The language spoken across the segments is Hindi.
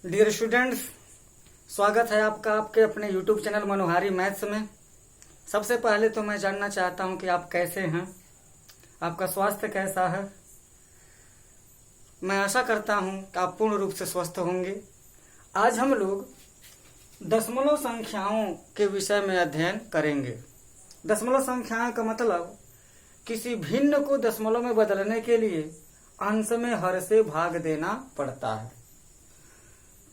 डियर स्टूडेंट्स, स्वागत है आपका आपके अपने यूट्यूब चैनल मनोहारी मैथ्स में। सबसे पहले तो मैं जानना चाहता हूं कि आप कैसे हैं, आपका स्वास्थ्य कैसा है। मैं आशा करता हूं कि आप पूर्ण रूप से स्वस्थ होंगे। आज हम लोग दशमलव संख्याओं के विषय में अध्ययन करेंगे। दशमलव संख्याओं का मतलब किसी भिन्न को दशमलव में बदलने के लिए अंश में हर से भाग देना पड़ता है।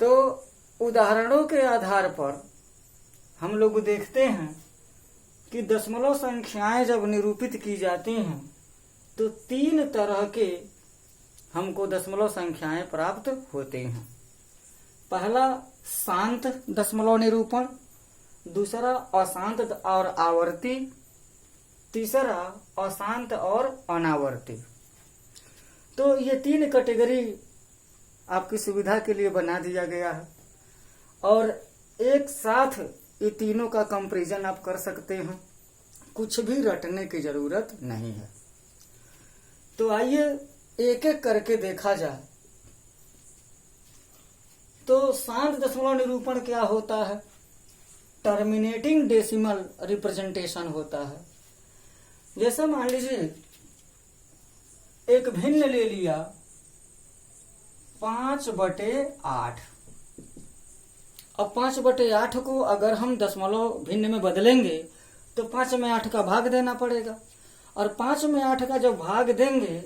तो उदाहरणों के आधार पर हम लोग देखते हैं कि दशमलव संख्याएं जब निरूपित की जाती हैं तो तीन तरह के हमको दशमलव संख्याएं प्राप्त होते हैं। पहला शांत दशमलव निरूपण, दूसरा अशांत और आवर्ती, तीसरा अशांत और अनावर्ती। तो ये तीन कैटेगरी आपकी सुविधा के लिए बना दिया गया है और एक साथ ये तीनों का कंपैरिजन आप कर सकते हैं, कुछ भी रटने की जरूरत नहीं है। तो आइए एक एक करके देखा जाए। तो शांत दशमलव निरूपण क्या होता है? टर्मिनेटिंग डेसिमल रिप्रेजेंटेशन होता है। जैसे मान लीजिए एक भिन्न ले लिया 5/8। अब 5/8 को अगर हम दशमलव भिन्न में बदलेंगे तो 5 में 8 का भाग देना पड़ेगा, और 5 में 8 का जब भाग देंगे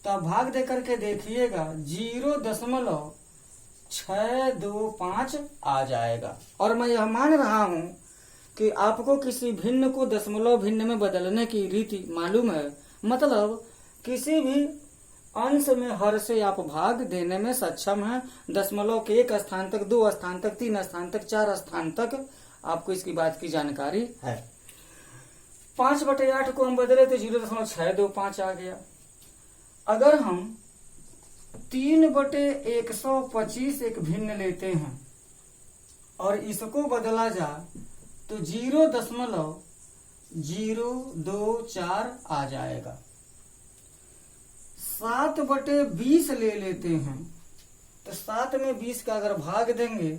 तो आप भाग दे करके देखिएगा 0.625 आ जाएगा। और मैं यह मान रहा हूं कि आपको किसी भिन्न को दशमलव भिन्न में बदलने की रीति मालूम है। मतलब किसी भी अंश में हर से आप भाग देने में सक्षम हैं। दशमलव के एक स्थान तक, 2 स्थान तक, 3 स्थान तक, 4 स्थान तक आपको इसकी बात की जानकारी है। 5/8 को हम बदले तो 0.625 आ गया। अगर हम 3/125 एक भिन्न लेते हैं और इसको बदला जाए तो 0.024 आ जाएगा। 7/20 ले लेते हैं तो 7 में 20 का अगर भाग देंगे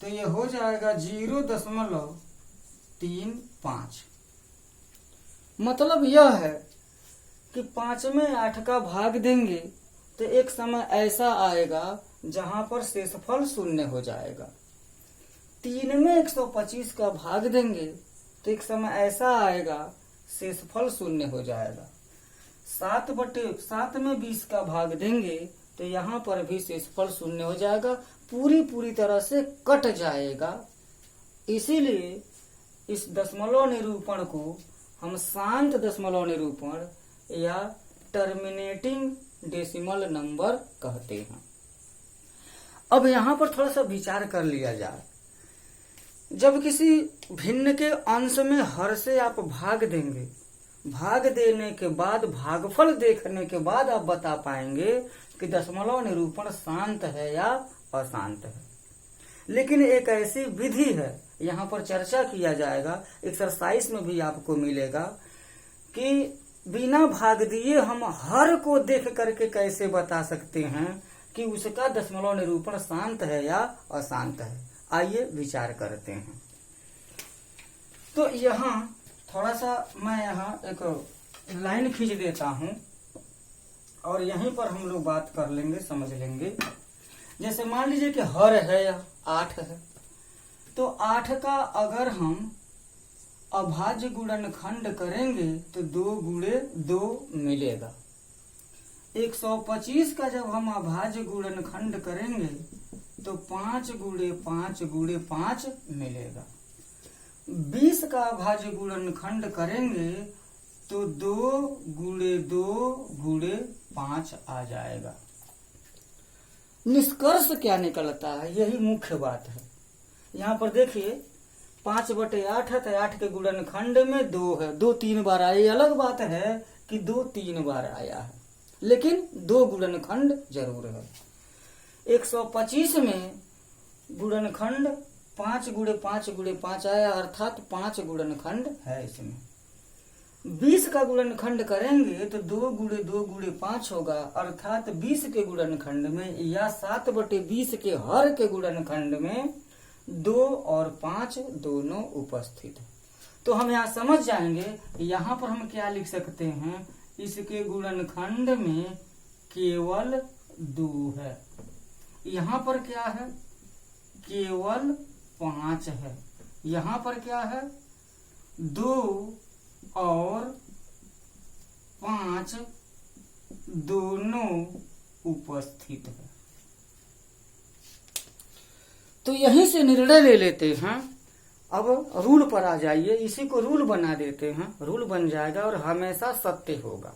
तो ये हो जाएगा 0.35। मतलब यह है कि 5 में 8 का भाग देंगे तो एक समय ऐसा आएगा जहां पर शेषफल 0 हो जाएगा। 3 में 125 का भाग देंगे तो एक समय ऐसा आएगा शेषफल 0 हो जाएगा। 7 में 20 का भाग देंगे तो यहाँ पर भी शेषफल 0 हो जाएगा, पूरी तरह से कट जाएगा। इसीलिए इस दशमलव निरूपण को हम शांत दशमलव निरूपण या टर्मिनेटिंग डेसिमल नंबर कहते हैं। अब यहाँ पर थोड़ा सा विचार कर लिया जाए। जब किसी भिन्न के अंश में हर से आप भाग देंगे, भाग देने के बाद भागफल देखने के बाद आप बता पाएंगे कि दशमलव निरूपण शांत है या अशांत है। लेकिन एक ऐसी विधि है, यहाँ पर चर्चा किया जाएगा, एक्सरसाइज में भी आपको मिलेगा कि बिना भाग दिए हम हर को देख करके कैसे बता सकते हैं कि उसका दशमलव निरूपण शांत है या अशांत है। आइए विचार करते हैं। तो यहाँ थोड़ा सा मैं यहाँ एक लाइन खींच देता हूं और यहीं पर हम लोग बात कर लेंगे, समझ लेंगे। जैसे मान लीजिए कि हर है या 8 है, तो 8 का अगर हम अभाज्य गुणनखंड करेंगे तो 2 गुणे 2 मिलेगा। 125 का जब हम अभाज्य गुणनखंड करेंगे तो 5 गुणे 5 गुणे 5 मिलेगा। 20 का अभाज्य गुणनखंड करेंगे तो 2 गुणे 2 गुणे 5 आ जाएगा। निष्कर्ष क्या निकलता है, यही मुख्य बात है। यहाँ पर देखिए 5/8 है तो 8 के गुणनखंड में 2 है, 2 3 बार आया। ये अलग बात है कि 2 3 बार आया है, लेकिन 2 गुणनखंड जरूर है। 125 में गुणनखंड 5 गुणे 5 गुणे 5 आया, अर्थात 5 गुणनखंड है इसमें। 20 का गुणनखंड करेंगे तो 2 गुणे 2 गुणे 5 होगा, अर्थात 20 के गुणनखंड में या 7/20 के हर के गुणनखंड में 2 और 5 दोनों उपस्थित है। तो हम यहाँ समझ जाएंगे, यहाँ पर हम क्या लिख सकते हैं, इसके गुणनखंड में केवल 2 है। यहाँ पर क्या है, केवल 5 है। यहाँ पर क्या है, 2 और 5 दोनों उपस्थित है। तो यहीं से निर्णय ले लेते हैं। अब रूल पर आ जाइए, इसी को रूल बना देते हैं। रूल बन जाएगा और हमेशा सत्य होगा।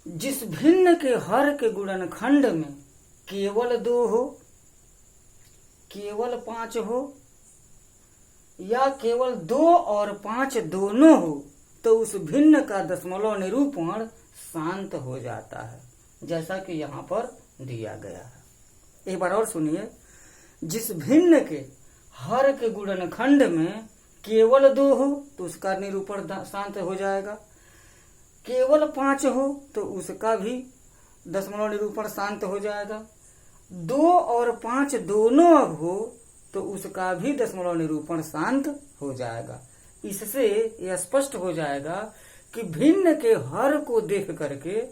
जिस भिन्न के हर के गुणनखंड में केवल 2 हो, केवल 5 हो या केवल 2 और 5 दोनों हो, तो उस भिन्न का दशमलव निरूपण शांत हो जाता है, जैसा कि यहाँ पर दिया गया है। एक बार और सुनिए। जिस भिन्न के हर के गुणनखंड में केवल 2 हो तो उसका निरूपण शांत हो जाएगा, केवल 5 हो तो उसका भी दशमलव निरूपण शांत हो जाएगा, 2 और 5 दोनों अब हो तो उसका भी दशमलव निरूपण शांत हो जाएगा। इससे यह स्पष्ट हो जाएगा कि भिन्न के हर को देख करके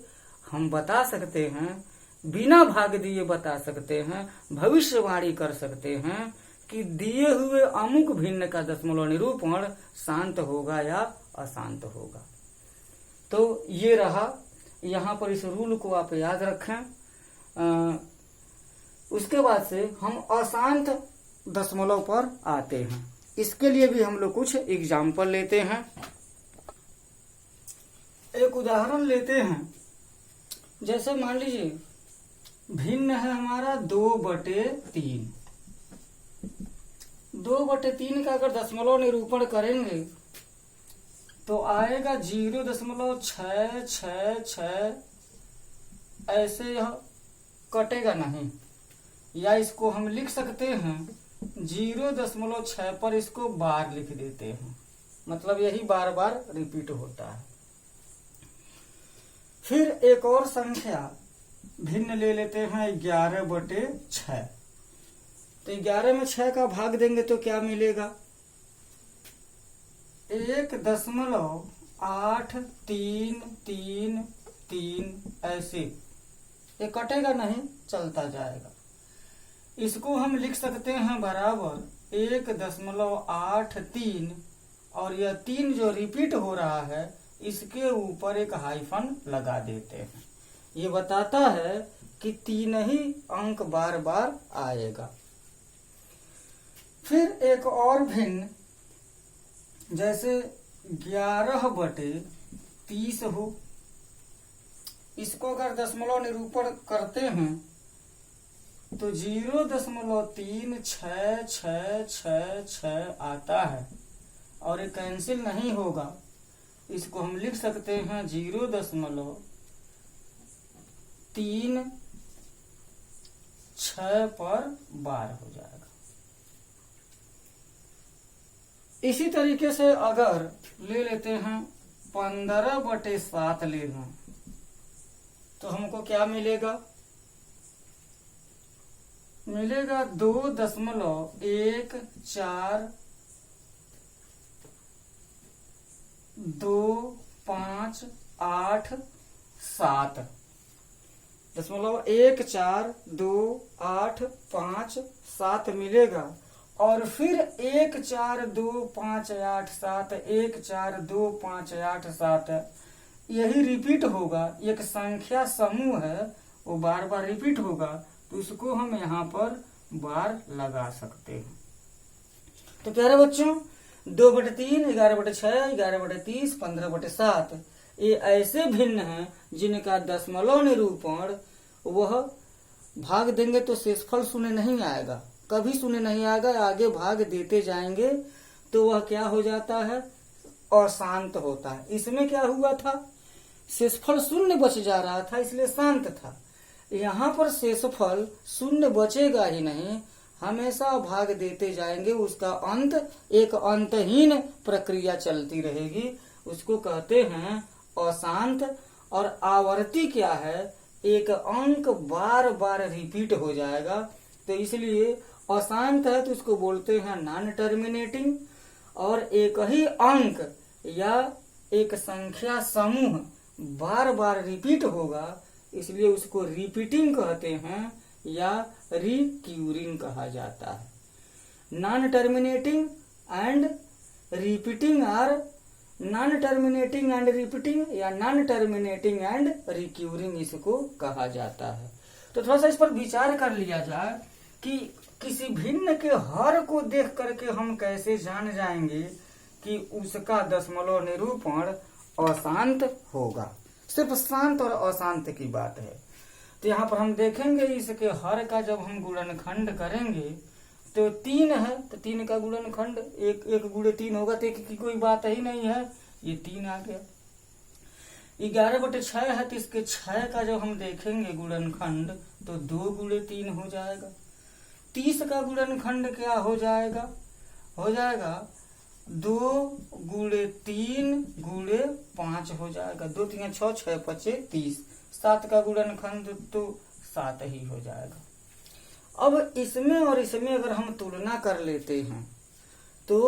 हम बता सकते हैं, बिना भाग दिए बता सकते हैं, भविष्यवाणी कर सकते हैं कि दिए हुए अमुक भिन्न का दशमलव निरूपण शांत होगा या अशांत होगा। तो ये रहा, यहाँ पर इस रूल को आप याद रखें। उसके बाद से हम अशांत दशमलव पर आते हैं। इसके लिए भी हम लोग कुछ एग्जाम्पल लेते हैं। एक उदाहरण लेते हैं। जैसे मान लीजिए भिन्न है हमारा 2/3। 2/3 का अगर दशमलव निरूपण करेंगे तो आएगा 0.666। ऐसे यह कटेगा नहीं, या इसको हम लिख सकते हैं 0.6 पर इसको बार लिख देते हैं, मतलब यही बार बार रिपीट होता है। फिर एक और संख्या भिन्न ले लेते हैं 11/6। तो 11 में 6 का भाग देंगे तो क्या मिलेगा, 1.833। ऐसे ये कटेगा नहीं, चलता जाएगा। इसको हम लिख सकते हैं बराबर 1.83, और यह 3 जो रिपीट हो रहा है इसके ऊपर एक हाइफन लगा देते हैं। ये बताता है कि 3 ही अंक बार बार आएगा। फिर एक और भिन्न, जैसे 11/30 हो, इसको अगर दशमलव निरूपण करते हैं तो 0.3666 आता है, और ये कैंसिल नहीं होगा। इसको हम लिख सकते हैं 0.36 पर बार हो जाएगा। इसी तरीके से अगर ले लेते हैं 15/7 ले लें तो हमको क्या मिलेगा, 2.14258.7। 1428557 मिलेगा। और फिर 1425887, 1425887 यही रिपीट होगा। एक संख्या समूह है, वो बार बार रिपीट होगा, तो उसको हम यहाँ पर बार लगा सकते हैं। तो प्यारे बच्चों, 2/3, 11/6, 11/30, 15/7 ये ऐसे भिन्न हैं जिनका दशमलव निरूपण वह भाग देंगे तो शेषफल शून्य नहीं आएगा, कभी शून्य नहीं आएगा। आगे भाग देते जाएंगे तो वह क्या हो जाता है, अशांत होता है। इसमें क्या हुआ था, शेषफल शून्य बच जा रहा था इसलिए शांत था। यहाँ पर शेषफल शून्य बचेगा ही नहीं, हमेशा भाग देते जाएंगे, उसका अंत एक अंतहीन प्रक्रिया चलती रहेगी। उसको कहते हैं अशांत। और आवर्ती क्या है, एक अंक बार बार रिपीट हो जाएगा, तो इसलिए अशांत है तो उसको बोलते हैं नॉन टर्मिनेटिंग। और एक ही अंक या एक संख्या समूह बार बार रिपीट होगा, इसलिए उसको रिपीटिंग कहते हैं या रिक्यूरिंग कहा जाता है। Non terminating and repeating are non terminating and repeating या नॉन टर्मिनेटिंग एंड रिक्यूरिंग इसको कहा जाता है। तो थोड़ा सा इस पर विचार कर लिया जाए कि किसी भिन्न के हर को देख करके हम कैसे जान जाएंगे कि उसका दशमलव निरूपण अशांत होगा। सिर्फ शांत और अशांत की बात है। तो यहाँ पर हम देखेंगे इसके हर का जब हम गुणनखंड करेंगे तो 3 है, तो 3 का गुणनखंड 1 गुणे 3 होगा, तो 1 की कोई बात ही नहीं है, ये 3 आ गया। 11/6 है, तो इसके 6 का जब हम देखेंगे गुणनखंड तो 2 गुणे 3 हो जाएगा। 30 का गुणनखंड क्या हो जाएगा, 2 गुणे 3 गुणे 5 हो जाएगा। 2 3 6, 6 5 30। 7 का गुणनखंड तो 7 ही हो जाएगा। अब इसमें और इसमें अगर हम तुलना कर लेते हैं तो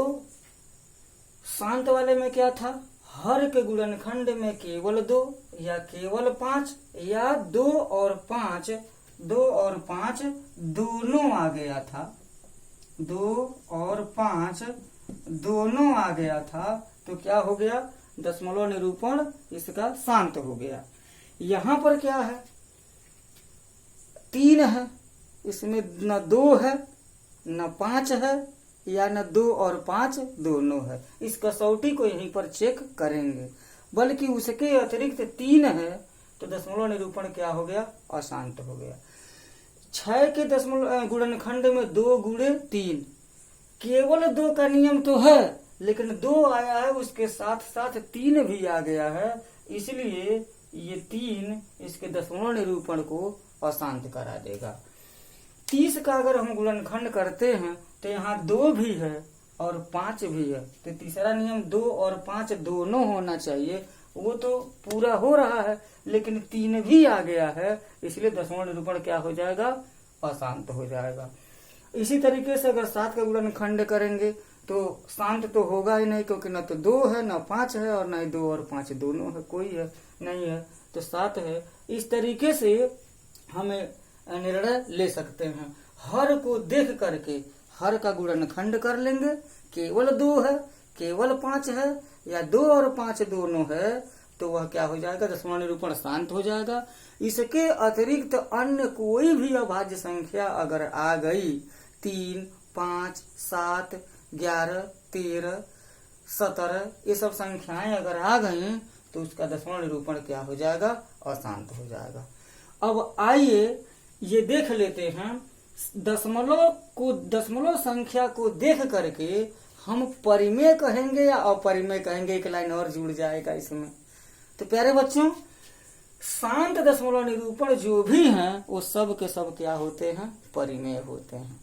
शांत वाले में क्या था, हर के गुणनखंड में केवल 2 या केवल 5 या 2 और 5 दोनों आ गया था, 2 और 5 दोनों आ गया था, तो क्या हो गया, दशमलव निरूपण इसका शांत हो गया। यहां पर क्या है, 3 है, इसमें न 2 है न 5 है या न 2 और 5 दोनों है। इस कसौटी को यहीं पर चेक करेंगे, बल्कि उसके अतिरिक्त 3 है, तो दशमलव निरूपण क्या हो गया, अशांत हो गया। 6 के दशमलव गुणनखंड में 2 गुणे 3, केवल 2 का नियम तो है, लेकिन 2 आया है, उसके साथ साथ 3 भी आ गया है, इसलिए ये 3 इसके दशमलव निरूपण को अशांत करा देगा। 30 का अगर हम गुणनखंड करते हैं तो यहाँ 2 भी है और 5 भी है, तो तीसरा नियम 2 और 5 दोनों होना चाहिए, वो तो पूरा हो रहा है, लेकिन 3 भी आ गया है, इसलिए दशमलव निरूपण क्या हो जाएगा, अशांत हो जाएगा। इसी तरीके से अगर 7 का गुणनखंड करेंगे तो शांत तो होगा ही नहीं, क्योंकि न तो 2 है न 5 है और न 2 और 5 दोनों है, कोई है नहीं है, तो 7 है। इस तरीके से हमें निर्णय ले सकते हैं। हर को देख करके हर का गुणनखंड कर लेंगे, केवल 2 है केवल 5 है या 2 और 5 दोनों है, तो वह क्या हो जाएगा, दशमलव निरूपण शांत हो जाएगा। इसके अतिरिक्त अन्य कोई भी अभाज्य संख्या अगर आ गई, 3, 5, 7, 11, 13, 17, ये सब संख्याएं अगर आ गई तो उसका दशमलव निरूपण क्या हो जाएगा, अशांत हो जाएगा। अब आइए ये देख लेते हैं, दशमलव संख्या को देख करके हम परिमेय कहेंगे या अपरिमेय कहेंगे, एक लाइन और जुड़ जाएगा इसमें। तो प्यारे बच्चों, शांत दशमलव निरूपण जो भी हैं वो सब के सब क्या होते हैं, परिमेय होते हैं।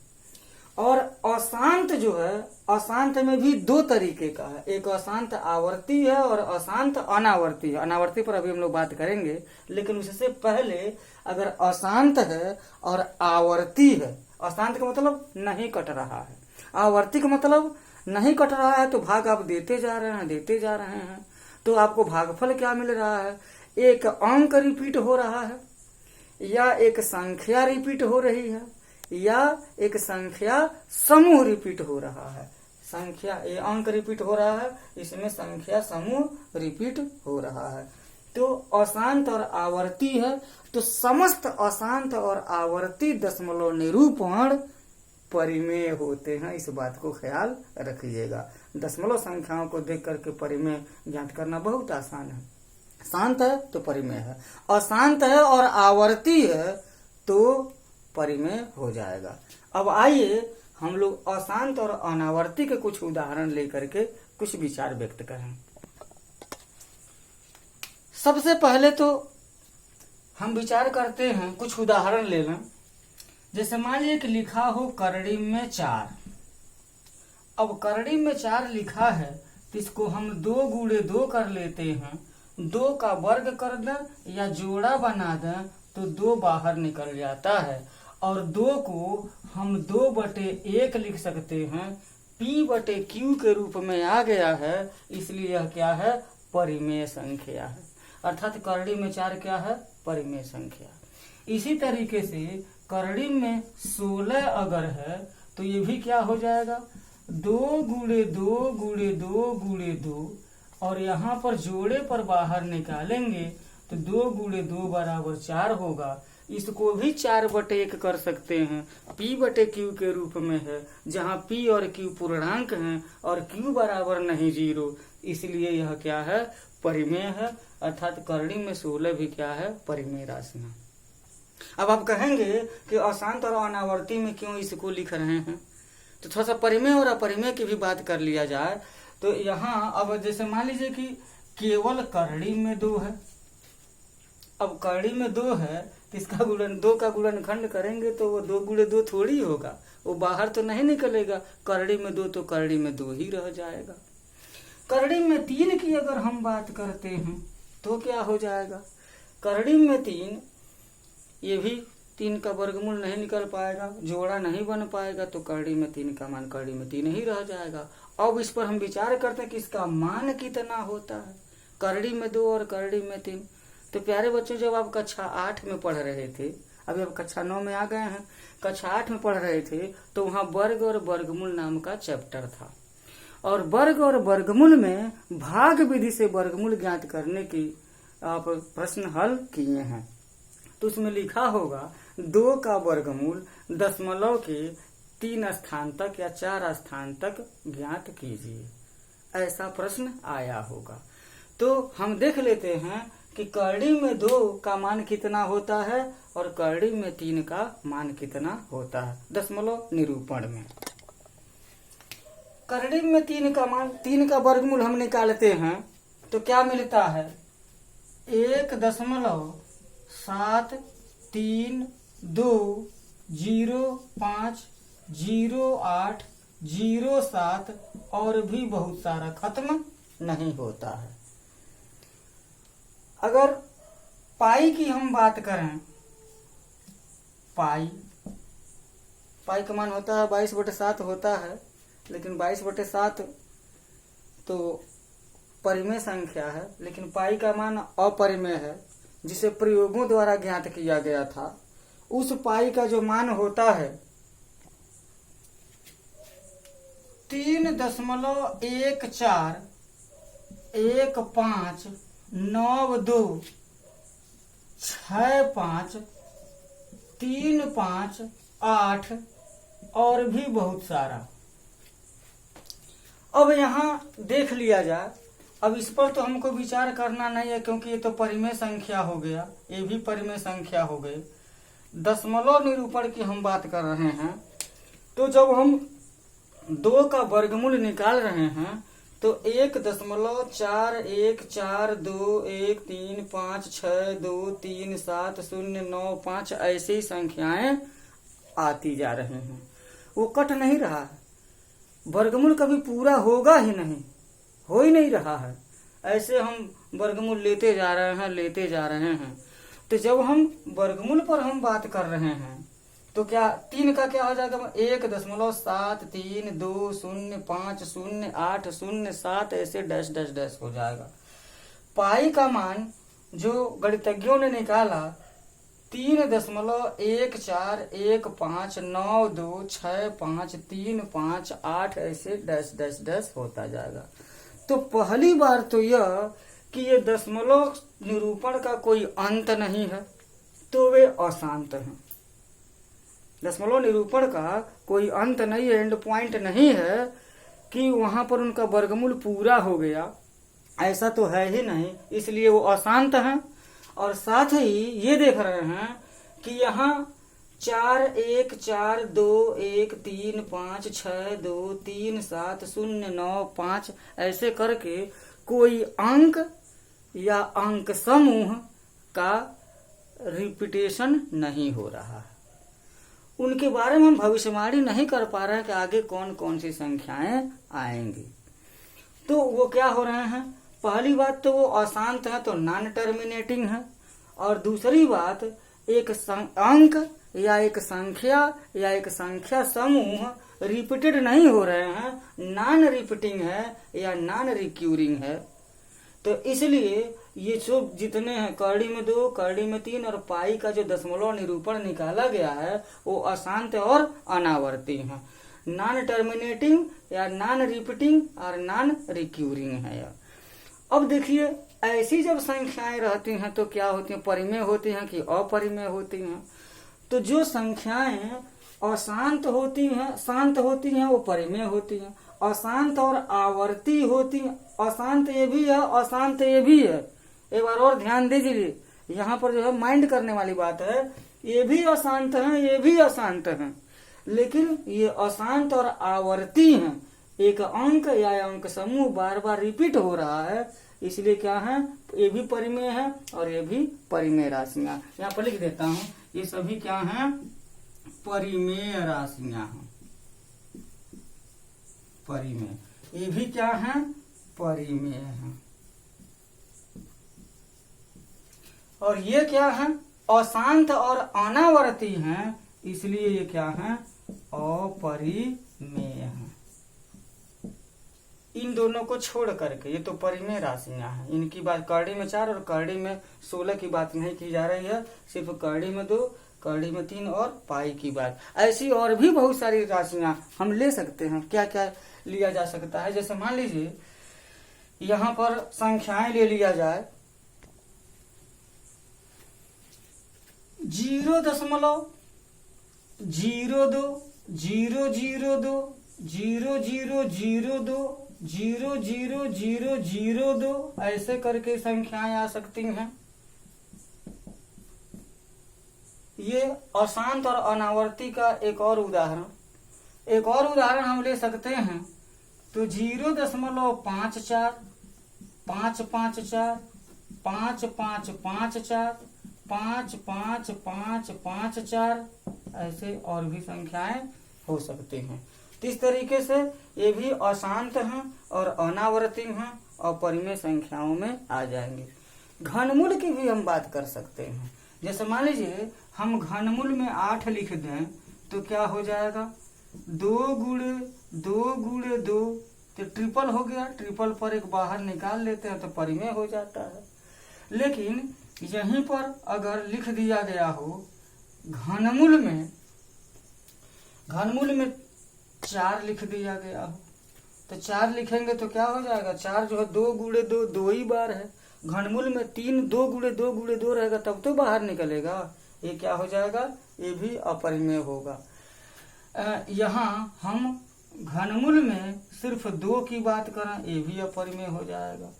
और अशांत जो है, अशांत में भी 2 तरीके का है, एक अशांत आवर्ती है और अशांत अनावर्ती है। अनावर्ती पर अभी हम लोग बात करेंगे, लेकिन उससे पहले अगर अशांत है और आवर्ती है, अशांत का मतलब नहीं कट रहा है, आवर्ती का मतलब नहीं कट रहा है, तो भाग आप देते जा रहे हैं, तो आपको भागफल क्या मिल रहा है, एक अंक रिपीट हो रहा है या एक संख्या रिपीट हो रही है या एक संख्या समूह रिपीट हो रहा है। संख्या ये अंक रिपीट हो रहा है, इसमें संख्या समूह रिपीट हो रहा है, तो अशांत और आवर्ती है। तो समस्त अशांत और आवर्ती दशमलव निरूपण परिमेय होते हैं, इस बात को ख्याल रखिएगा। दशमलव संख्याओं को देख करके परिमेय ज्ञात करना बहुत आसान है। शांत है तो परिमेय है, अशांत है और आवर्ती है तो परिमेय हो जाएगा। अब आइए हम लोग अशांत और अनावर्ती के कुछ उदाहरण लेकर के कुछ विचार व्यक्त करें। सबसे पहले तो हम विचार करते हैं, कुछ उदाहरण ले लें। जैसे मान लीजिए कि लिखा हो करड़ी में 4। अब करड़ी में 4 लिखा है तो इसको हम 2 गुणे 2 कर लेते हैं। 2 का वर्ग कर दें या जोड़ा बना दें तो 2 बाहर निकल जाता है, और 2 को हम 2/1 लिख सकते हैं। P/Q के रूप में आ गया है, इसलिए यह क्या है, परिमेय संख्या है। अर्थात करड़ी में 4 क्या है, परिमेय संख्या। इसी तरीके से करड़ी में 16 अगर है तो ये भी क्या हो जाएगा, 2 गुणे 2 गुणे 2 गुणे 2, और यहाँ पर जोड़े पर बाहर निकालेंगे तो 2 गुणे 2 बराबर 4 होगा। इसको भी 4/1 कर सकते हैं, P/Q के रूप में है, जहाँ P और Q पूर्णांक हैं और Q बराबर नहीं 0, इसलिए यह क्या है, परिमेय है। अर्थात करड़ी में 16 भी क्या है, परिमेय राशि है। अब आप कहेंगे कि अशांत और अनावर्ती में क्यों इसको लिख रहे हैं, तो थोड़ा सा परिमेय और अपरिमेय की भी बात कर लिया जाए। तो यहाँ अब जैसे मान लीजिए कि केवल करड़ी में 2 है। अब करड़ी में 2 है तो इसका गुणन 2 का गुणनखंड करेंगे तो वो 2 गुणे 2 थोड़ी होगा, वो बाहर तो नहीं निकलेगा। करड़ी में 2 तो करड़ी में 2 ही रह जाएगा। करड़ी में 3 की अगर हम बात करते हैं तो क्या हो जाएगा, करड़ी में 3, ये भी 3 का वर्गमूल नहीं निकल पाएगा, जोड़ा नहीं बन पाएगा, तो करड़ी में 3 का मान करड़ी में 3 ही रह जाएगा। अब इस पर हम विचार करते हैं कि इसका मान कितना होता है, करड़ी में 2 और करड़ी में 3। तो प्यारे बच्चों, जब आप कक्षा 8 में पढ़ रहे थे, अभी आप कक्षा 9 में आ गए हैं, कक्षा 8 में पढ़ रहे थे तो वहाँ वर्ग और वर्गमूल नाम का चैप्टर था, और वर्ग और वर्गमूल में भाग विधि से वर्गमूल ज्ञात करने की आप प्रश्न हल किए हैं। तो उसमें लिखा होगा 2 का वर्गमूल दशमलव के 3 स्थान तक या 4 स्थान तक ज्ञात कीजिए, ऐसा प्रश्न आया होगा। तो हम देख लेते हैं कि करड़ी में 2 का मान कितना होता है और करड़ी में 3 का मान कितना होता है दशमलव निरूपण में। करड़ी में 3 का मान, 3 का वर्गमूल हम निकालते हैं तो क्या मिलता है, 1.732050807 और भी बहुत सारा, खत्म नहीं होता है। अगर पाई की हम बात करें, पाई का मान होता है 22/7 होता है, लेकिन 22/7 तो परिमेय संख्या है, लेकिन पाई का मान अपरिमेय है, जिसे प्रयोगों द्वारा ज्ञात किया गया था। उस पाई का जो मान होता है 3.141926535 और भी बहुत सारा। अब यहाँ देख लिया जाए, अब इस पर तो हमको विचार करना नहीं है क्योंकि ये तो परिमेय संख्या हो गया, ये भी परिमेय संख्या हो गई। दशमलव निरूपण की हम बात कर रहे हैं, तो जब हम 2 का वर्गमूल निकाल रहे हैं तो 1.41413562370995 ऐसी ही संख्याएं आती जा रही हैं, वो कट नहीं रहा है। वर्गमूल कभी पूरा होगा ही नहीं, हो ही नहीं रहा है, ऐसे हम वर्गमूल लेते जा रहे हैं। तो जब हम वर्गमूल पर हम बात कर रहे हैं तो क्या 3 का क्या हो जाएगा, 1.7320500807 ऐसे डैश डैश डैश हो जाएगा। पाई का मान जो गणितज्ञों ने निकाला 3.14159265358 ऐसे डैश डैश डैश होता जाएगा। तो पहली बार तो यह कि ये दशमलव निरूपण का कोई अंत नहीं है, तो वे अशांत हैं। दशमलव निरूपण का कोई अंत नहीं है, एंड पॉइंट नहीं है कि वहां पर उनका वर्गमूल पूरा हो गया, ऐसा तो है ही नहीं, इसलिए वो अशांत हैं। और साथ ही ये देख रहे हैं कि यहाँ 41421356237095 ऐसे करके कोई अंक या अंक समूह का रिपीटेशन नहीं हो रहा है। उनके बारे में हम भविष्यवाणी नहीं कर पा रहे हैं कि आगे कौन कौन सी संख्याएं आएंगी। तो वो क्या हो रहे हैं, पहली बात तो वो अशांत है तो नॉन टर्मिनेटिंग है, और दूसरी बात एक अंक या एक संख्या या एक संख्या समूह रिपीटेड नहीं हो रहे हैं, नॉन रिपीटिंग है या नॉन रिक्यूरिंग है। तो इसलिए ये जो जितने हैं करड़ी में 2, करड़ी में 3 और पाई का जो दशमलव निरूपण निकाला गया है वो अशांत और अनावर्ती है, नॉन टर्मिनेटिंग या नॉन रिपीटिंग और नॉन रिक्यूरिंग है। अब देखिए ऐसी जब संख्याएं रहती हैं तो क्या होती हैं, परिमेय होती हैं कि अपरिमेय होती हैं। तो जो संख्याएं अशांत होती हैं, शांत होती हैं, वो परिमेय होती हैं। अशांत और आवर्ती होती हैं, अशांत ये भी है, अशांत ये भी है। एक बार और ध्यान दीजिए, यहाँ पर जो है माइंड करने वाली बात है, ये भी अशांत है, ये भी अशांत है, लेकिन ये अशांत और आवर्ती हैं। एक अंक या अंक समूह बार बार रिपीट हो रहा है, इसलिए क्या है, ये भी परिमेय है और ये भी परिमेय राशियां। यहाँ पर लिख देता हूँ, ये सभी क्या हैं, परिमेय राशियां हैं। परिमेय, ये भी क्या है, परिमेय है। और ये क्या है, अशांत और अनावर्ती हैं, इसलिए ये क्या है, अपरिमेय है। इन दोनों को छोड़ करके ये तो परिमेय राशियां हैं। इनकी बात करड़ी में 4 और करड़ी में 16 की बात नहीं की जा रही है, सिर्फ करड़ी में 2, करड़ी में 3 और पाई की बात। ऐसी और भी बहुत सारी राशियां हम ले सकते हैं। क्या क्या लिया जा सकता है, जैसे मान लीजिए यहाँ पर संख्याएं ले लिया जाए 0.02, 0.02, 0.0002, 0.0002, ऐसे करके संख्याएं आ सकती हैं। ये अशांत और अनावर्ती का एक और उदाहरण हम ले सकते हैं। तो 0.54, 554, 5554, 55554, ऐसे और भी संख्याएं हो सकती हैं। तो इस तरीके से ये भी अशांत हैं और अनावर्ती हैं और परिमेय संख्याओं में आ जाएंगे। घनमूल की भी हम बात कर सकते हैं। जैसे मान लीजिए हम घनमूल में 8 लिख दें तो क्या हो जाएगा, 2 गुणे 2, तो ट्रिपल हो गया। ट्रिपल पर एक बाहर निकाल लेते हैं तो परिमेय हो जाता है। लेकिन यहीं पर अगर लिख दिया गया हो घनमूल में 4 लिख दिया गया हो, तो 4 लिखेंगे तो क्या हो जाएगा, 4 जो है 2 गुणे 2 ही बार है। घनमूल में 3 2 गुणे 2 रहेगा तब तो बाहर निकलेगा, ये क्या हो जाएगा, ये भी अपरिमेय होगा। यहाँ हम घनमूल में सिर्फ 2 की बात करें, ये भी अपरिमेय हो जाएगा।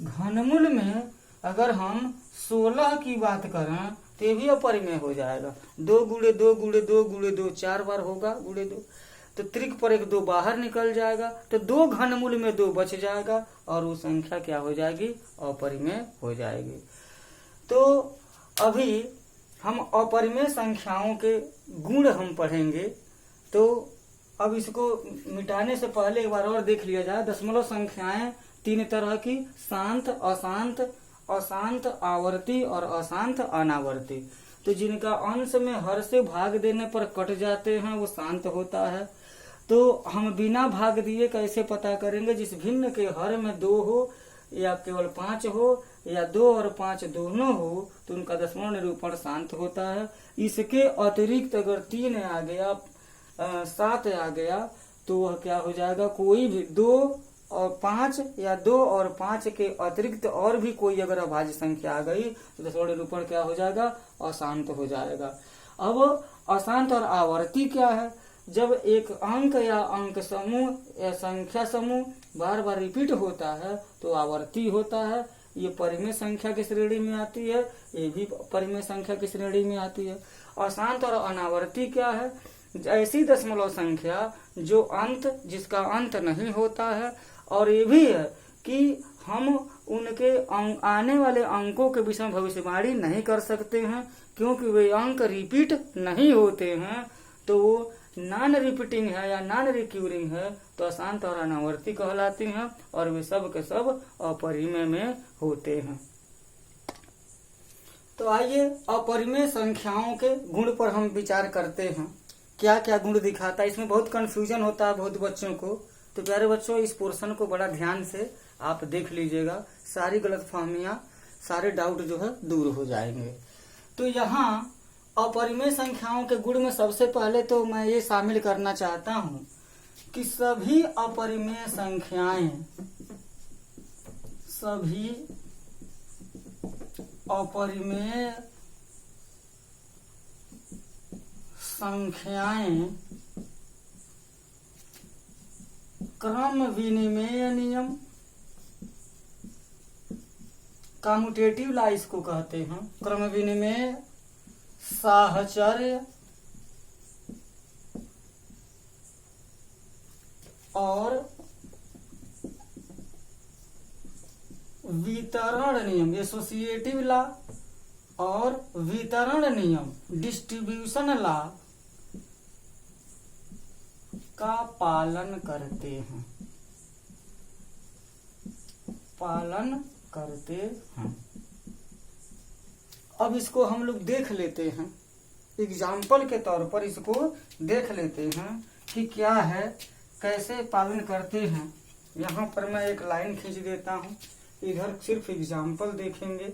घनमूल में अगर हम 16 की बात करें तो ये भी अपरिमेय हो जाएगा। 2 गुणे 2 4 बार होगा, गुणे 2, तो त्रिक पर एक 2 बाहर निकल जाएगा, तो 2 घनमूल में 2 बच जाएगा और वो संख्या क्या हो जाएगी, अपरिमेय हो जाएगी। तो अभी हम अपरिमेय संख्याओं के गुण हम पढ़ेंगे। तो अब इसको मिटाने से पहले एक बार और देख लिया जाए। दशमलव संख्याएं 3 तरह की, शांत, अशांत, अशांत आवर्ती और अशांत अनावर्ती। तो जिनका अंश में हर से भाग देने पर कट जाते हैं वो शांत होता है। तो हम बिना भाग दिए कैसे पता करेंगे, जिस भिन्न के हर में 2 हो या केवल 5 हो या 2 और 5 दोनों हो तो उनका दशमलव निरूपण शांत होता है। इसके अतिरिक्त अगर 3 आ गया, 7 आ गया तो वह क्या हो जाएगा, कोई भी 2 और 5 या 2 और 5 के अतिरिक्त और भी कोई अगर अभाज्य संख्या आ गई तो दशमलव निरूपण क्या हो जाएगा, अशांत हो जाएगा। अब अशांत और आवर्ती क्या है, जब एक अंक या अंक समूह या संख्या समूह बार बार रिपीट होता है तो आवर्ती होता है। ये परिमेय संख्या की श्रेणी में आती है, ये भी परिमेय संख्या की श्रेणी में आती है। अशांत और अनावर्ती क्या है, ऐसी दशमलव संख्या जो जिसका अंत नहीं होता है। और ये भी है कि हम उनके आने वाले अंकों के विषय में भविष्यवाणी नहीं कर सकते हैं, क्योंकि वे अंक रिपीट नहीं होते हैं। तो वो नॉन रिपीटिंग है या नॉन रिक्यूरिंग है तो अशांत और अनावर्ती कहलाती हैं और वे सब के सब अपरिमेय में होते हैं। तो आइए अपरिमेय संख्याओं के गुण पर हम विचार करते हैं। क्या क्या गुण दिखाता है, इसमें बहुत कंफ्यूजन होता है बहुत बच्चों को। तो प्यारे बच्चों, इस पोर्शन को बड़ा ध्यान से आप देख लीजिएगा, सारी गलतफहमियां, सारे डाउट जो है दूर हो जाएंगे। तो यहाँ अपरिमेय संख्याओं के गुण में सबसे पहले तो मैं ये शामिल करना चाहता हूं कि सभी अपरिमेय संख्याएं, सभी अपरिमेय संख्याएं क्रम विनिमेय नियम, कम्यूटेटिव लॉ इसको कहते हैं, क्रम विनिमेय, साहचर्य और वितरण नियम, एसोसिएटिव लॉ और वितरण नियम, डिस्ट्रीब्यूशन लॉ का पालन करते हैं, अब इसको हम लोग देख लेते हैं, एग्जाम्पल के तौर पर इसको देख लेते हैं कि क्या है, कैसे पालन करते हैं। यहाँ पर मैं एक लाइन खींच देता हूँ, इधर सिर्फ एग्जाम्पल देखेंगे।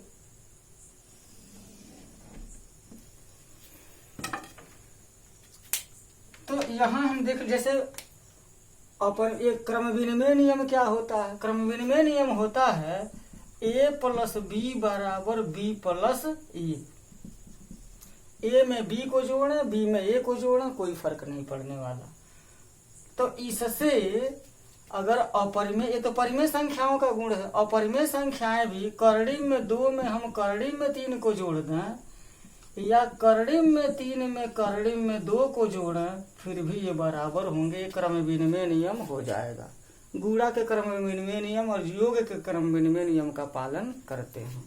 तो यहाँ हम देख, जैसे अपन एक क्रम विनिमय नियम क्या होता है, क्रम विनिमय नियम होता है a प्लस बी बराबर बी प्लस ए में b को जोड़े, b में a को जोड़े, कोई फर्क नहीं पड़ने वाला। तो इससे अगर अपरिमेय, ये तो परिमेय संख्याओं का गुण है, अपरिमेय संख्याएं भी करड़ी में 2 में हम करड़ी में 3 को जोड़ दें या करड़ी में 3 में करड़ी में 2 को जोड़ें, फिर भी ये बराबर होंगे, क्रम विनिमय नियम हो जाएगा। गुणा के क्रम विनिमय नियम और योग के क्रम विनिमय नियम का पालन करते हैं।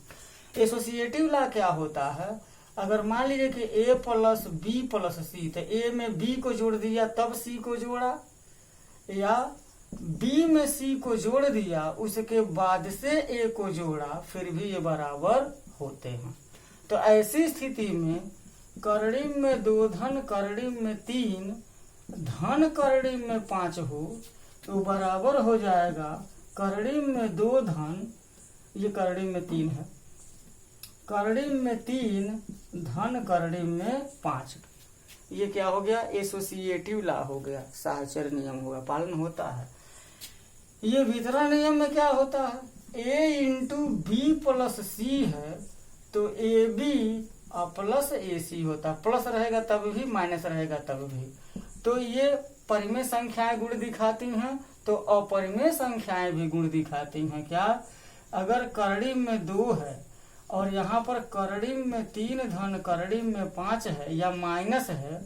एसोसिएटिव लॉ क्या होता है, अगर मान लीजिए कि a प्लस बी प्लस सी, तो a में b को जोड़ दिया तब c को जोड़ा, या b में c को जोड़ दिया उसके बाद से a को जोड़ा, फिर भी ये बराबर होते हैं। तो ऐसी स्थिति में करड़ी में 2 धन करड़ी में 3 धन करड़ी में 5 हो तो बराबर हो जाएगा करड़ी में 2 धन, ये करड़ी में 3 है, करड़ी में 3 धन करड़ी में 5, ये क्या हो गया, एसोसिएटिव लॉ हो गया, साहचर्य नियम होगा, पालन होता है। ये वितरण नियम में क्या होता है, a इंटू बी प्लस सी है तो ए बी प्लस ए सी होता है, प्लस रहेगा तब भी, माइनस रहेगा तब भी। तो ये परिमेय संख्याएं गुण दिखाती हैं, तो अपरिमेय संख्याएं भी गुण दिखाती हैं। क्या, अगर करड़ी में 2 है और यहाँ पर करड़ी में 3 धन करड़ी में 5 है या माइनस है,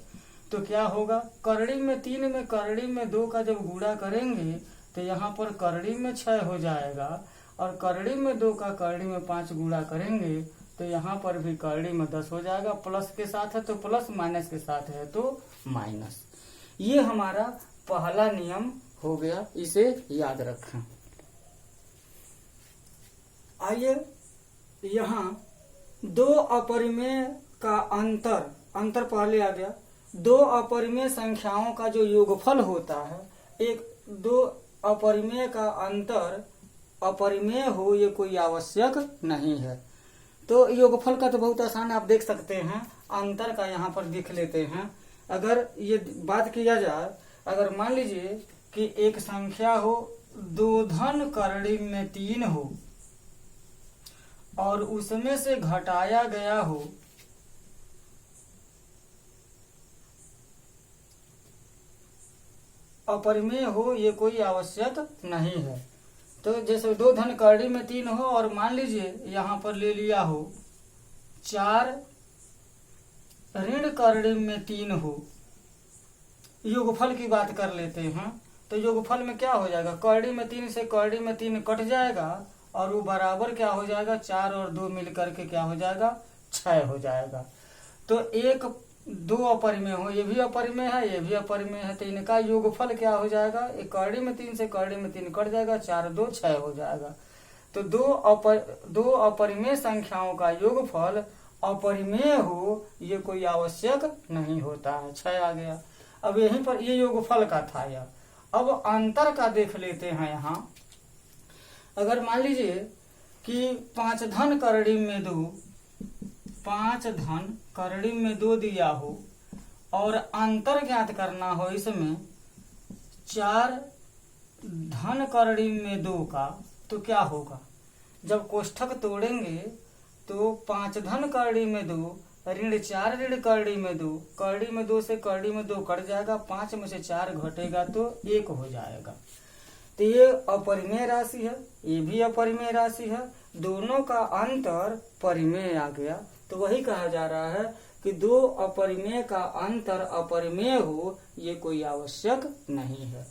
तो क्या होगा, करड़ी में 3 में करड़ी में 2 का जब गुणा करेंगे तो यहाँ पर करड़ी में 6 हो जाएगा, और करड़ी में 2 का करड़ी में 5 गुणा करेंगे तो यहाँ पर भी करड़ी में 10 हो जाएगा, प्लस के साथ है तो प्लस, माइनस के साथ है तो माइनस। ये हमारा पहला नियम हो गया, इसे याद रखें। आइए यहाँ 2 अपरिमेय का अंतर पहले आ गया। 2 अपरिमेय संख्याओं का जो योगफल होता है, एक 2 अपरिमेय का अंतर अपरिमेय हो ये कोई आवश्यक नहीं है। तो योगफल का तो बहुत आसान, आप देख सकते हैं, अंतर का यहाँ पर देख लेते हैं। अगर ये बात किया जाए, अगर मान लीजिए कि एक संख्या हो 2 धन करड़ी में 3 हो और उसमें से घटाया गया हो अपरिमेय हो, ये कोई आवश्यक नहीं है। तो जैसे 2 धन करड़ी में 3 हो और मान लीजिए यहाँ पर ले लिया हो 4 ऋण करड़ी में 3 हो, योगफल की बात कर लेते हैं। तो योगफल में क्या हो जाएगा, करड़ी में 3 से करड़ी में 3 कट जाएगा और वो बराबर क्या हो जाएगा, 4 और 2 मिलकर के क्या हो जाएगा, 6 हो जाएगा। तो एक दो अपरिमेय हो, ये भी अपरिमेय है, ये भी अपरिमेय है, तो इनका योगफल क्या हो जाएगा? एक करड़ी में 3 से करड़ी में 3 कट जाएगा, 4 2 6 हो जाएगा। तो दो अपरिमेय संख्याओं का योगफल अपरिमेय हो ये कोई आवश्यक नहीं होता है। 6 आ गया। अब यहीं पर ये योगफल का था यह। अब अंतर का देख लेते हैं यहाँ। अगर मान लीजिए कि 5 धन करड़ी में 2, 5 धन करड़ी में 2 दिया हो और अंतर ज्ञात करना हो इसमें 4 धन करड़ी में 2 का, तो क्या होगा? जब कोष्ठक तोड़ेंगे तो 5 धन करड़ी में 2 ऋण 4 ऋण करड़ी में 2, करड़ी में 2 से करड़ी में 2 कट जाएगा, 5 में से 4 घटेगा तो 1 हो जाएगा। तो ये अपरिमेय राशि है, ये भी अपरिमेय राशि है, दोनों का अंतर परिमेय आ गया। तो वही कहा जा रहा है कि दो अपरिमेय का अंतर अपरिमेय हो ये कोई आवश्यक नहीं है।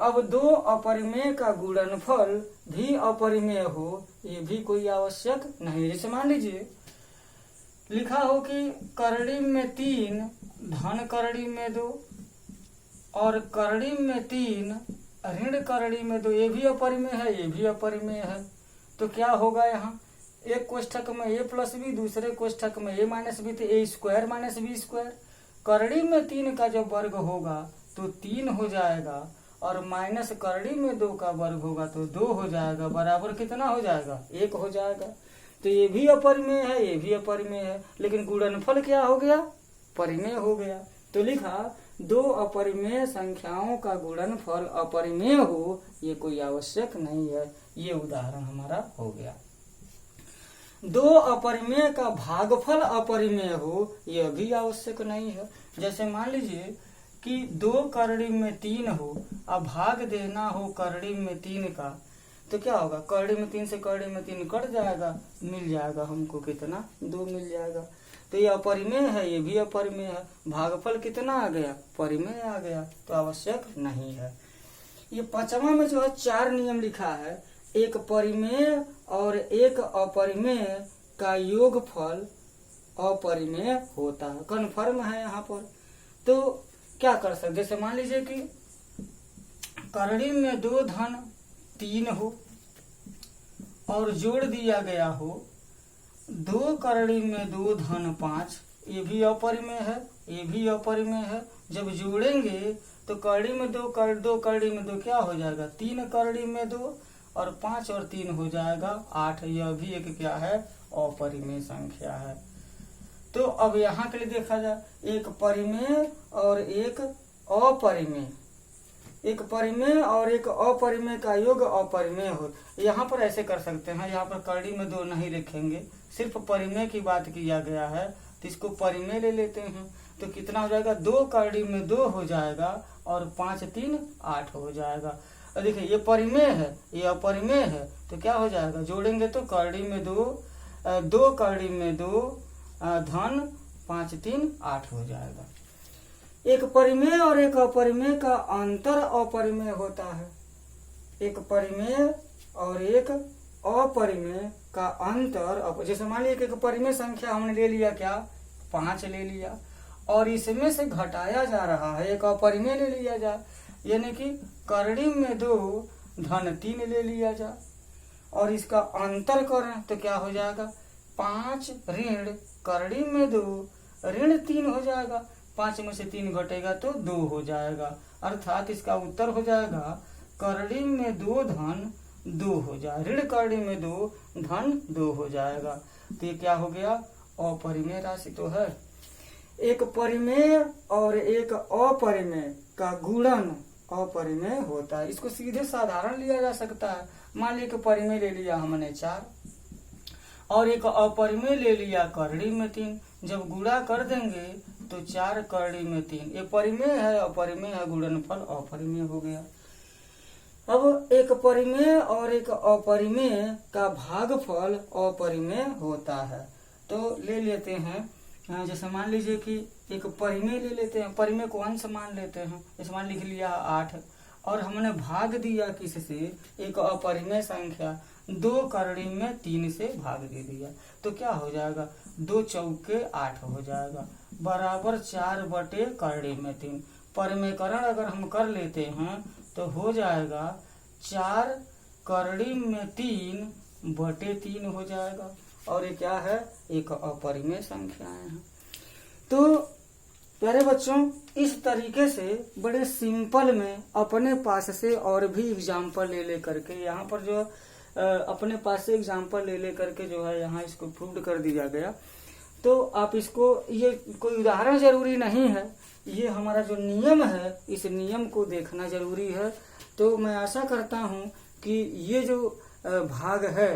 अब दो अपरिमेय का गुणनफल भी अपरिमेय हो ये भी कोई आवश्यक नहीं। जैसे मान लीजिए लिखा हो कि करड़ी में 3 धन करड़ी में 2 और करड़ी में 3 ऋण करड़ी में 2, ये भी अपरिमेय है, ये भी अपरिमेय है। तो क्या होगा? यहाँ एक कोष्ठक में a प्लस बी, दूसरे कोष्ठक में a माइनस बी, तो a square minus B square. करड़ी में 3 का जब वर्ग होगा तो 3 हो जाएगा और माइनस करड़ी में 2 का वर्ग होगा तो 2 हो जाएगा, बराबर कितना हो जाएगा? 1 हो जाएगा। तो ये भी अपरिमेय है, ये भी अपरिमेय है, लेकिन गुणनफल क्या हो गया? परिमेय हो गया। तो लिखा दो अपरिमेय संख्याओं का गुणनफल अपरिमेय हो ये कोई आवश्यक नहीं है। ये उदाहरण हमारा हो गया। दो अपरिमेय का भागफल अपरिमेय हो यह भी आवश्यक नहीं है। जैसे मान लीजिए कि 2 करड़ी में 3 हो, अब भाग देना हो करड़ी में 3 का, तो क्या होगा? करड़ी में 3 से करड़ी में 3 कट जाएगा, मिल जाएगा हमको कितना? 2 मिल जाएगा। तो ये अपरिमेय है, ये भी अपरिमेय है, भागफल कितना आ गया? परिमेय आ गया, तो आवश्यक नहीं है। ये 5वां में जो है 4 नियम लिखा है, एक परिमेय और एक अपरिमेय का योगफल अपरिमेय होता है, कन्फर्म है यहाँ पर। तो क्या कर सकते? जैसे मान लीजिए कि करड़ी में 2 धन 3 हो और जोड़ दिया गया हो 2 करड़ी में 2 धन 5, ये भी अपरिमेय है, ये भी अपरिमेय है। जब जोड़ेंगे तो करड़ी में 2 करड़ी में 2 क्या हो जाएगा? 3 करड़ी में 2 और 5 और 3 हो जाएगा 8। यह भी एक क्या है? अपरिमेय संख्या है। तो अब यहाँ के लिए देखा जाए, एक परिमेय और एक अपरिमेय, एक परिमेय और एक अपरिमेय का योग अपरिमेय हो। यहाँ पर ऐसे कर सकते हैं, यहाँ पर करड़ी में 2 नहीं लिखेंगे, सिर्फ परिमेय की बात किया गया है, तो इसको परिमेय ले लेते हैं। तो कितना हो जाएगा? 2 करड़ी में 2 हो जाएगा और 5 3 8 हो जाएगा। और देखिए ये परिमेय है, ये अपरिमेय है, तो क्या हो जाएगा? जोड़ेंगे तो करड़ी में 2 करड़ी में 2 धन 5 3 8 हो जाएगा। एक परिमेय और एक अपरिमेय का अंतर अपरिमेय होता है। एक परिमेय और एक अपरिमेय का अंतर, जैसे मान लीजिए एक परिमेय संख्या हमने ले लिया, क्या? 5 ले लिया, और इसमें से घटाया जा रहा है, एक अपरिमेय ले लिया जाए, यानी कि करड़ी में 2 धन 3 ले लिया जाए और इसका अंतर करें तो क्या हो जाएगा? 5 ऋण करड़ी में 2 ऋण 3 हो जाएगा, 5 में से 3 घटेगा तो 2 हो जाएगा, अर्थात इसका उत्तर हो जाएगा करड़ी में 2 धन 2 हो जाए, ऋण करड़ी में 2 धन 2 हो जाएगा। तो ये क्या हो गया? अपरिमेय राशि तो है। एक परिमेय और एक अपरिमेय का गुणन अपरिमेय होता है। इसको सीधे साधारण लिया जा सकता है। मान लीजिए कि परिमेय ले लिया हमने 4 और एक अपरिमेय ले लिया करड़ी में 3, जब गुणा कर देंगे तो 4 करड़ी में 3, ये परिमेय है, अपरिमेय है, गुणनफल अपरिमेय हो गया। अब एक परिमेय और एक अपरिमेय का भागफल अपरिमेय होता है। तो ले लेते हैं, जैसे मान लीजिए कि एक परिमेय ले लेते हैं, परिमेय को अंश मान लेते हैं। जैसे मान लिख लिया 8, और हमने भाग दिया किससे, एक अपरिमेय संख्या 2 करड़ी में 3 से भाग दे दिया, तो क्या हो जाएगा, 2 चौके 8 हो जाएगा, बराबर 4 बटे करड़ी में 3। परिमेयकरण अगर हम कर लेते हैं तो हो जाएगा 4 करड़ी में 3 बटे 3 हो जाएगा। और ये क्या है, एक अपरिमेय संख्याएं हैं। तो प्यारे बच्चों, इस तरीके से बड़े सिंपल में अपने पास से और भी एग्जाम्पल ले करके यहाँ पर जो अपने पास से एग्जाम्पल ले करके जो है यहाँ इसको प्रूव कर दिया गया। तो आप इसको, ये कोई उदाहरण जरूरी नहीं है, ये हमारा जो नियम है इस नियम को देखना जरूरी है। तो मैं आशा करता हूँ कि ये जो भाग है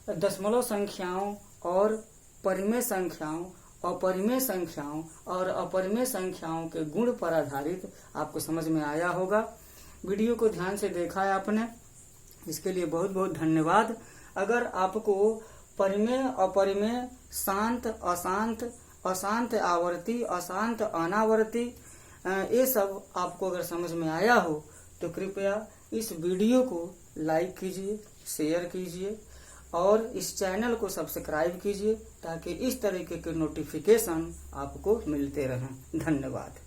दशमलव संख्याओं और परिमेय संख्याओं, अपरिमेय संख्याओं और अपरिमेय संख्याओं के गुण पर आधारित आपको समझ में आया होगा। वीडियो को ध्यान से देखा है आपने, इसके लिए बहुत बहुत धन्यवाद। अगर आपको परिमेय, अपरिमेय, शांत, अशांत, अशांत आवर्ती, अशांत अनावर्ती, ये सब आपको अगर समझ में आया हो तो कृपया इस वीडियो को लाइक कीजिए, शेयर कीजिए और इस चैनल को सब्सक्राइब कीजिए ताकि इस तरीके के नोटिफिकेशन आपको मिलते रहें। धन्यवाद।